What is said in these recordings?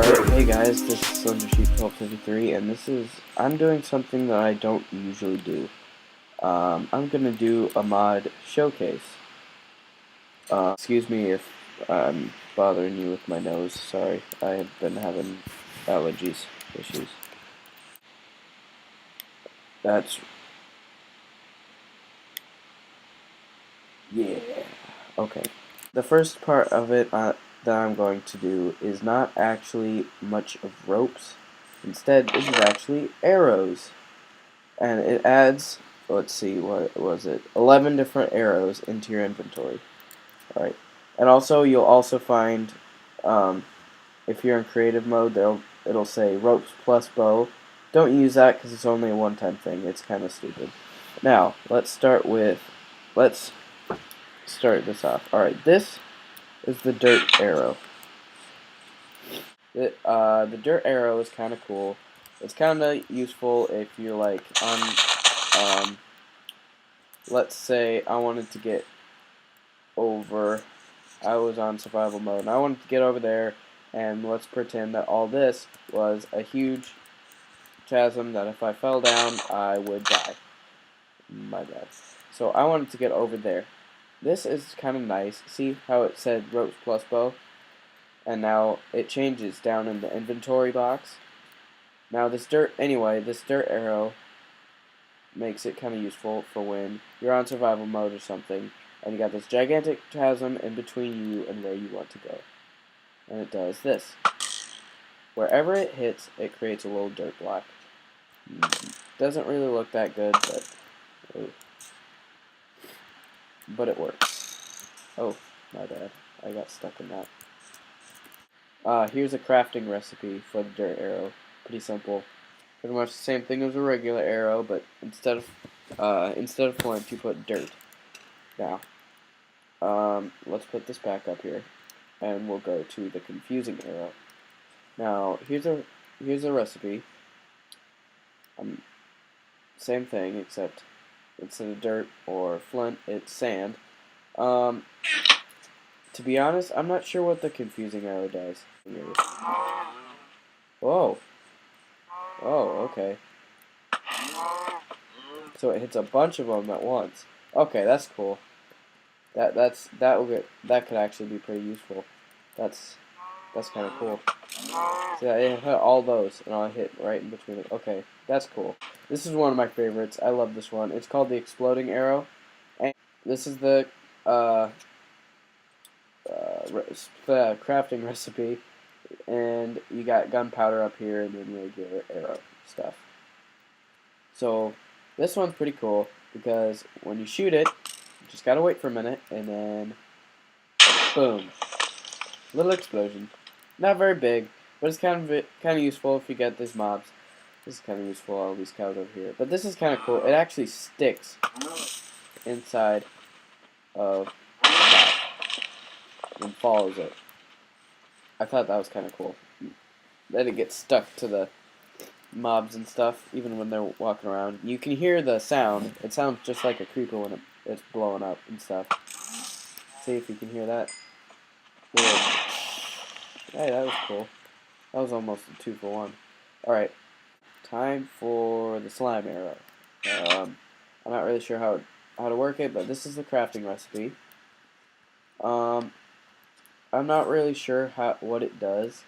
Alright, hey guys, this is Slender Sheep 1253, and I'm doing something that I don't usually do. I'm gonna do a mod showcase. Excuse me if I'm bothering you with my nose, sorry, I have been having allergies issues. That's, yeah, okay. The first part of it that I'm going to do is not actually much of ropes, instead it is actually arrows. And it adds, let's see, what was it, 11 different arrows into your inventory. Alright, and also you'll also find, if you're in creative mode, it'll say ropes plus bow. Don't use that because it's only a one-time thing. It's kind of stupid. Now, let's start this off. Alright, this is the dirt arrow. The dirt arrow is kind of cool. It's kind of useful if you're like on, let's say I wanted to get over, I was on survival mode, and I wanted to get over there, and let's pretend that all this was a huge chasm that if I fell down, I would die. My bad. So I wanted to get over there. This is kind of nice. See how it said ropes plus bow? And now it changes down in the inventory box. Now this dirt arrow makes it kind of useful for when you're on survival mode or something, and you got this gigantic chasm in between you and where you want to go. And it does this. Wherever it hits, it creates a little dirt block. Doesn't really look that good, but it works. Oh, my bad. I got stuck in that. Here's a crafting recipe for the dirt arrow. Pretty simple. Pretty much the same thing as a regular arrow, but instead of flint, you put dirt. Now, let's put this back up here, and we'll go to the confusing arrow. Now, here's a recipe. Same thing, except instead of dirt or flint, it's sand. To be honest, I'm not sure what the confusing arrow does. Whoa. Oh, okay. So it hits a bunch of them at once. Okay, that's cool. That could actually be pretty useful. That's kind of cool. So it hit all those, and I hit right in between it. Okay, that's cool. This is one of my favorites. I love this one. It's called the exploding arrow, and this is the crafting recipe. And you got gunpowder up here, and then regular arrow stuff. So this one's pretty cool because when you shoot it, you just gotta wait for a minute, and then boom, little explosion. Not very big, but it's kind of useful if you get these mobs. This is kind of useful, all these cows over here. But this is kind of cool. It actually sticks inside of the cow and follows it. I thought that was kind of cool. Then it gets stuck to the mobs and stuff, even when they're walking around. You can hear the sound. It sounds just like a creeper when it's blowing up and stuff. See if you can hear that. Hey, that was cool. That was almost a 2-for-1. Alright, time for the slime arrow. I'm not really sure how to work it, but this is the crafting recipe. I'm not really sure what it does,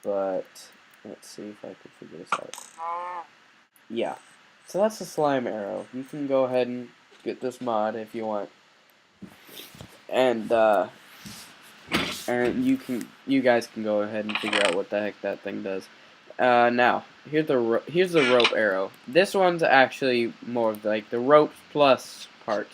but let's see if I can figure this out. Yeah, so that's the slime arrow. You can go ahead and get this mod if you want, and you guys can go ahead and figure out what the heck that thing does. Now here's the rope arrow. This one's actually more of like the ropes plus part.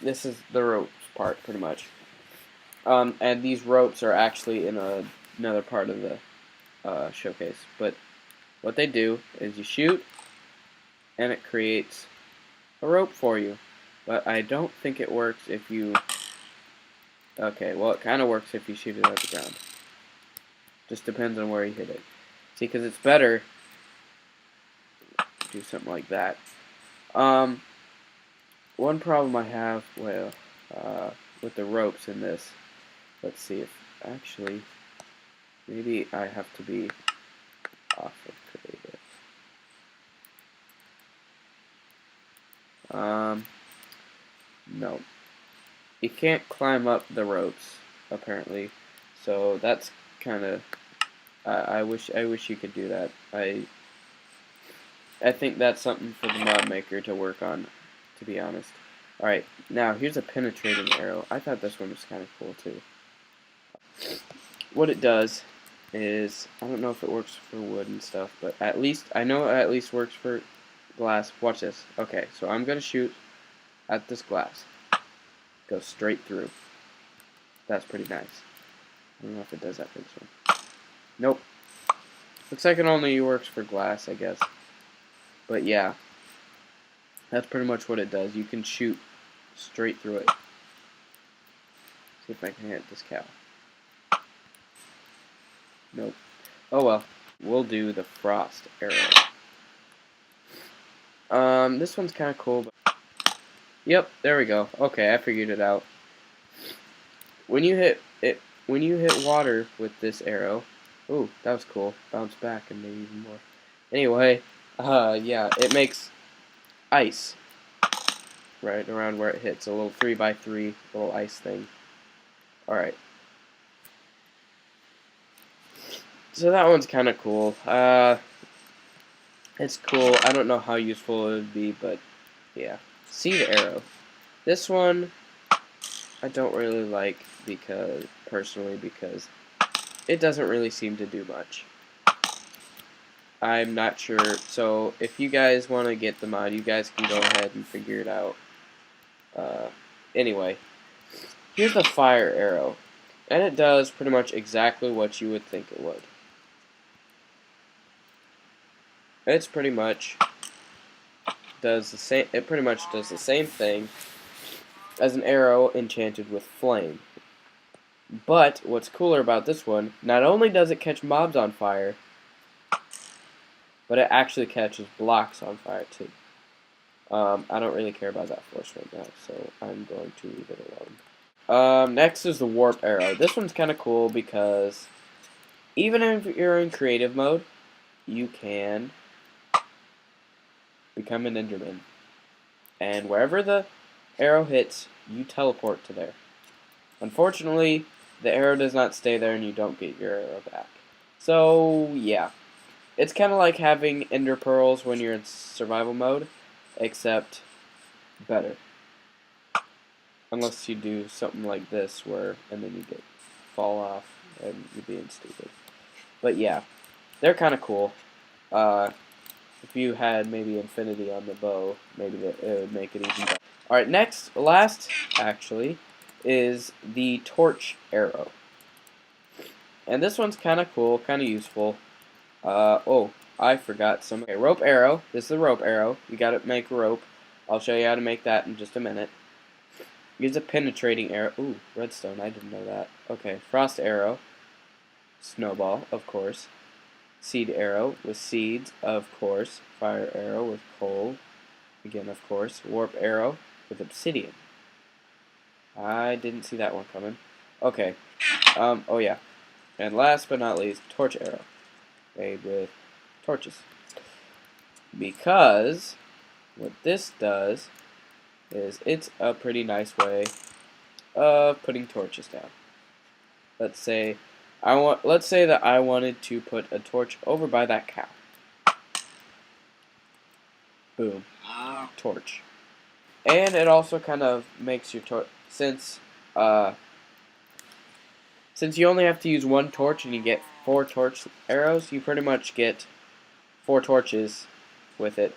This is the ropes part pretty much. And these ropes are actually in another part of the showcase. But what they do is you shoot, and it creates a rope for you. But I don't think it works if you... Okay, well it kind of works if you shoot it at the ground. Just depends on where you hit it. See, because it's better to do something like that. One problem I have with the ropes in this... Let's see if... Actually... Maybe I have to be off of creative. No. You can't climb up the ropes, apparently. So that's kind of. I wish you could do that. I think that's something for the mod maker to work on, to be honest. Alright, now here's a penetrating arrow. I thought this one was kind of cool too. What it does is, I don't know if it works for wood and stuff, but at least, I know it at least works for glass. Watch this. Okay, so I'm going to shoot at this glass. Go straight through. That's pretty nice. I don't know if it does that for this one. Nope. Looks like it only works for glass, I guess. But yeah, that's pretty much what it does. You can shoot straight through it. See if I can hit this cow. Nope. Oh well. We'll do the frost arrow. This one's kind of cool. But yep, there we go. Okay, I figured it out. When you hit water with this arrow, ooh, that was cool. Bounce back and maybe even more. Anyway, yeah, it makes ice right around where it hits. A little 3x3 little ice thing. Alright. So that one's kind of cool. It's cool. I don't know how useful it would be, but yeah. Seed arrow. This one I don't really like personally because it doesn't really seem to do much. I'm not sure. So if you guys want to get the mod, you guys can go ahead and figure it out. Anyway, here's the fire arrow, and it does pretty much exactly what you would think it would. It's pretty much does the same. It pretty much does the same thing as an arrow enchanted with flame. But what's cooler about this one? Not only does it catch mobs on fire, but it actually catches blocks on fire too. I don't really care about that force right now, so I'm going to leave it alone. Next is the warp arrow. This one's kind of cool because even if you're in creative mode, you can become an Enderman. And wherever the arrow hits, you teleport to there. Unfortunately, the arrow does not stay there and you don't get your arrow back. So, yeah. It's kind of like having ender pearls when you're in survival mode, except better. Unless you do something like this, and then you fall off and you're being stupid. But yeah, they're kind of cool. If you had maybe infinity on the bow, maybe it would make it even better. Alright, last actually, is the torch arrow. And this one's kind of cool, kind of useful. Oh, I forgot some. Okay, rope arrow. This is the rope arrow. You gotta make rope. I'll show you how to make that in just a minute. Use a penetrating arrow. Ooh, redstone. I didn't know that. Okay, frost arrow. Snowball, of course. Seed arrow with seeds, of course. Fire arrow with coal. Again, of course. Warp arrow with obsidian. I didn't see that one coming. Okay. Oh yeah. And last but not least, torch arrow. Made with torches. Because what this does is it's a pretty nice way of putting torches down. Let's say that I wanted to put a torch over by that cow. Boom. Torch. And it also kind of makes your torch, since you only have to use one torch and you get 4 torch arrows, you pretty much get 4 torches with it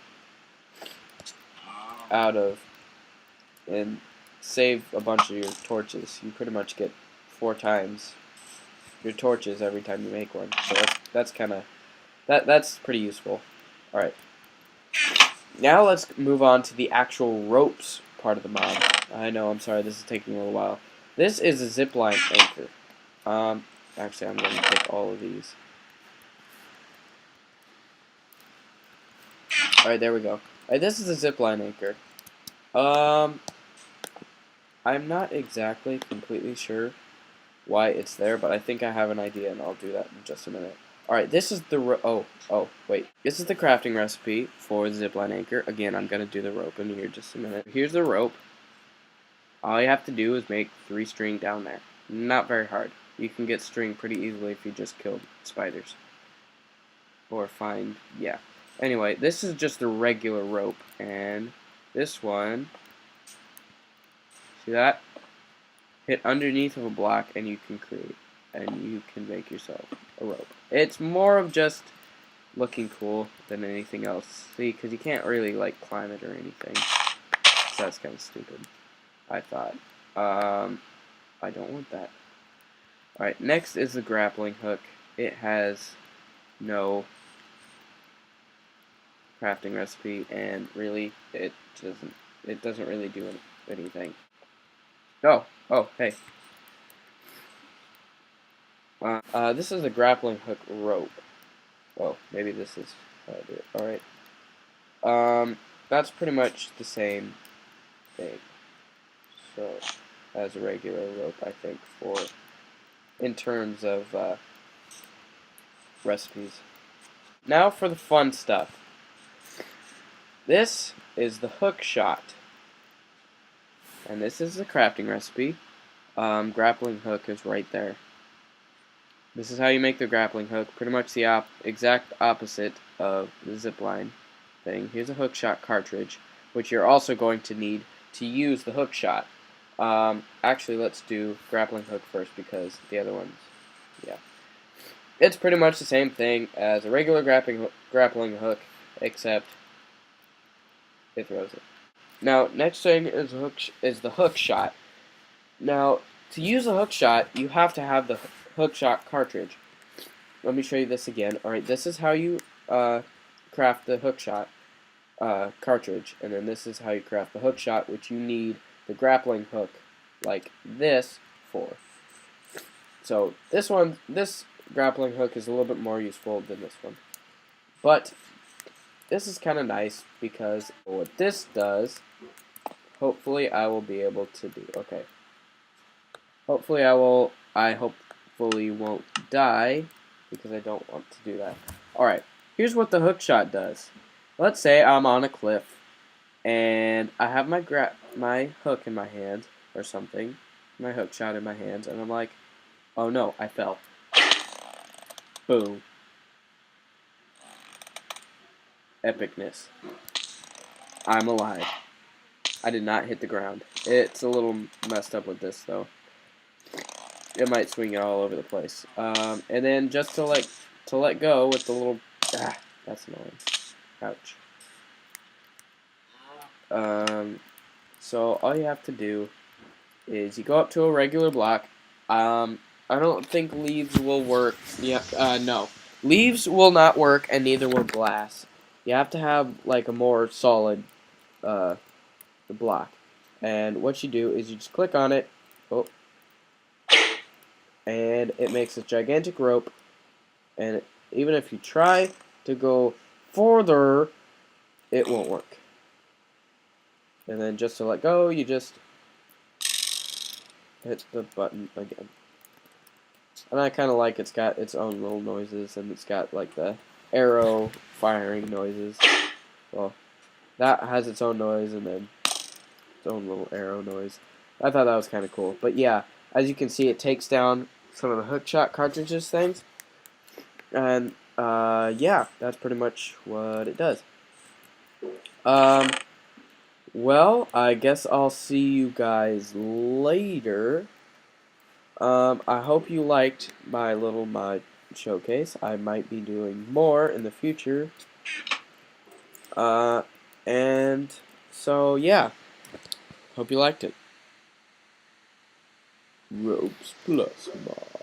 and save a bunch of your torches. You pretty much get 4 times your torches every time you make one. So that's kind of that's pretty useful. All right. Now let's move on to the actual ropes part of the mod. I know, I'm sorry, this is taking a little while. This is a zipline anchor. Actually, I'm going to take all of these. Alright, there we go. Alright, this is a zipline anchor. I'm not exactly completely sure why it's there, but I think I have an idea, and I'll do that in just a minute. Alright, this is the wait. This is the crafting recipe for the zipline anchor. Again, I'm going to do the rope in here just a minute. Here's the rope. All you have to do is make 3 string down there. Not very hard. You can get string pretty easily if you just kill spiders. Or find, yeah. Anyway, this is just the regular rope, and this one, see that? Hit underneath of a block and you can make yourself a rope. It's more of just looking cool than anything else. See, because you can't really like climb it or anything. So that's kind of stupid, I thought. I don't want that. Alright, next is the grappling hook. It has no crafting recipe, and really it doesn't really do anything. Oh, hey. This is a grappling hook rope. Oh, maybe this is how I do it. Alright. That's pretty much the same thing. So, as a regular rope, I think, in terms of recipes. Now for the fun stuff. This is the hook shot. And this is the crafting recipe. Grappling hook is right there. This is how you make the grappling hook. Pretty much the exact opposite of the zipline thing. Here's a hook shot cartridge, which you're also going to need to use the hook shot. Actually, let's do grappling hook first because the other ones, yeah. It's pretty much the same thing as a regular grappling hook, except it throws it. Now, next thing is the hook shot. Now, to use a hook shot, you have to have the hook shot cartridge. Let me show you this again. Alright, this is how you craft the hook shot cartridge, and then this is how you craft the hook shot, which you need the grappling hook like this for. So this grappling hook is a little bit more useful than this one. But this is kind of nice because what this does, hopefully I will be able to do. Okay. Hopefully I hopefully won't die because I don't want to do that. Alright, here's what the hook shot does. Let's say I'm on a cliff and I have my hook in my hand or something, my hook shot in my hands, and I'm like, oh no, I fell. Boom. Epicness. I'm alive. I did not hit the ground. It's a little messed up with this though. It might swing all over the place. And then just to let go with the little that's annoying. Ouch. So all you have to do is you go up to a regular block. I don't think leaves will work. Yeah, no. Leaves will not work, and neither will glass. You have to have like a more solid block. And what you do is you just click on it. Oh. And it makes a gigantic rope, and even if you try to go further, it won't work. And then just to let go, you just hit the button again. And I kind of like it's got its own little noises, and it's got like the arrow firing noises. Well, that has its own noise, and then its own little arrow noise. I thought that was kind of cool. But yeah, as you can see, it takes down some of the hook shot cartridges things, and yeah, that's pretty much what it does. Well, I guess I'll see you guys later. I hope you liked my little mod showcase. I might be doing more in the future. And so yeah, hope you liked it. Ropes plus mod.